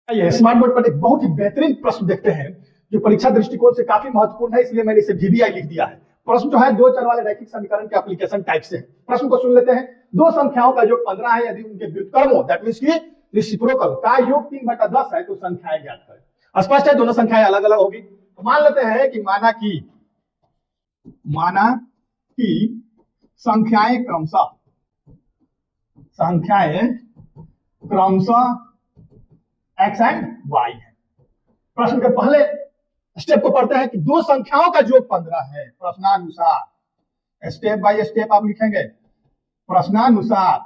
आइए smart board पर एक बहुत ही बेहतरीन प्रश्न देखते हैं जो परीक्षा दृष्टिकोण से काफी महत्वपूर्ण है, इसलिए मैंने इसे VBI लिख दिया है। प्रश्न जो है दो चर वाले रैखिक समीकरण के एप्लीकेशन टाइप से है। प्रश्न को सुन लेते हैं। दो संख्याओं का योग 15 है, यदि उनके व्युत्क्रम हो दैट मींस की रेसिप्रोकल का योग 3/10 है तो संख्याएं ज्ञात करें। स्पष्ट है, दोनों संख्याएं अलग अलग होगी। तो मान लेते हैं कि माना कि संख्याएं क्रमशः x एंड y है। प्रश्न के पहले स्टेप को पढ़ते हैं कि दो संख्याओं का योग 15 है। प्रश्नानुसार स्टेप बाय स्टेप आप लिखेंगे। प्रश्नानुसार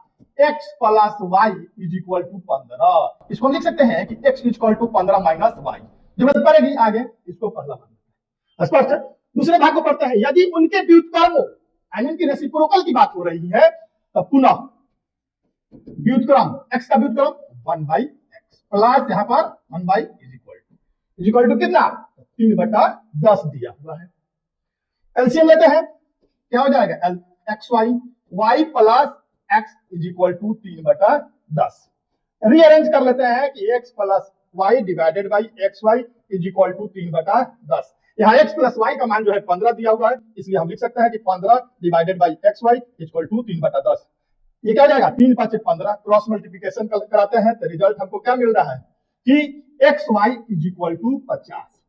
x plus y is equal to 15। इसको लिख सकते हैं कि x is equal to 15 minus y। जरूरत पड़ेगी आगे इसको पहला मान। स्पष्ट है। दूसरे भाग को पढ़ते हैं। यदि उनके व्युत्क्रमों यानी कि रेसिप्रोकल की बात हो रही है तो पुनः व्युत्क्रम x का व्युत्क्रम 1/x प्लस यहां पर 1 इज इक्वल टू कितना 3/10 दिया हुआ है। एलसीएम लेते हैं, क्या हो जाएगा y plus x is equal to 3/10। Rearrange कर लेते हैं कि x plus y divided by xy is equal to 3/10। यहाँ x प्लस y का मान जो है 15 दिया हुआ है, इसलिए हम लिख सकते हैं कि 15 divided by xy is equal to 3/10। ये क्या हो जाएगा 3 5 15। क्रॉस मल्टीप्लिकेशन कराते हैं तो रिजल्ट हमको क्या मिल रहा है कि xy इज इक्वल टू 50।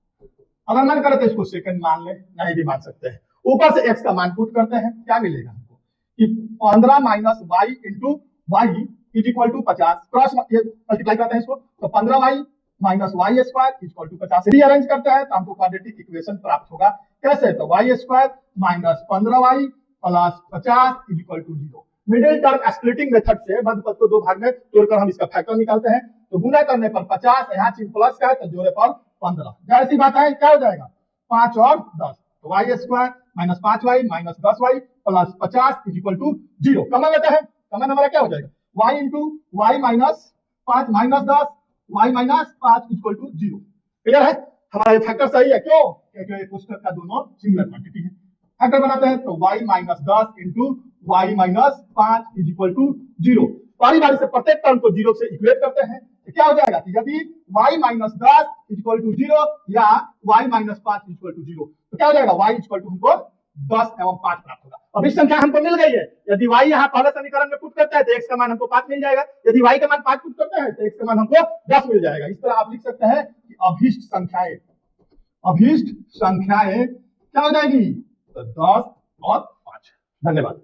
अगर मन करे तो इसको सेकंड मान ले, नहीं भी मान सकते हैं। ऊपर से x का मान पुट करते हैं, क्या मिलेगा हमको कि 15 minus y into y is equal to 50। Cross multiply करते हैं इसको तो 15y minus y square is equal to 50। Rearrange करते हैं तो हमको क्वाड्रेटिक इक्वेशन प्राप्त होगा। कैसे? तो y square minus 15y plus 50 is equal to 0। Middle term splitting method से मध्य पद को दो भाग में तोड़कर हम इसका फैक्टर निकालते हैं। तो गुना करने पर 50, यहाँ चिन्ह प्लस का है तो जोड़े पर 15। जाहिर सी बात है क्या हो जाएगा 5 और 10। तो y square minus 5y minus 10y plus 50 is equal to 0। Common लेते हैं, कमन हमारा क्या हो जाएगा y into y minus 5 minus 10 y minus 5 is equal to 0। Clear है? हमारा ये फैक्टर सही है। क्यों? क्योंकि ये पुस्तक का दोनों सिंगुलर क्वांटिटी है। फैक्टर बनाते हैं तो y minus 10 into y minus 5 is equal to 0। बारी बारी से प्रत्येक टर्म को 0 से इक्वेट करते हैं तो क्या हो जाएगा यदि y minus 10 is equal to 0 या y minus 5 is equal to 0 तो क्या हो जाएगा y इज इक्वल टू हमको 10 एवं 5 प्राप्त होगा। अब इस संख्या हमको मिल गई है। यदि y यहाँ पहले समीकरण में पुट करते हैं तो x का मान हमको 5 मिल जाएगा। यदि y का मान 5 पुट करते हैं तो x का मान हमको 10 मिल जाएगा। इस तरह आप लिख सकते हैं कि अभीष्ट संख्याएं क्या हो जाएगी तो 10 और 5। धन्यवाद।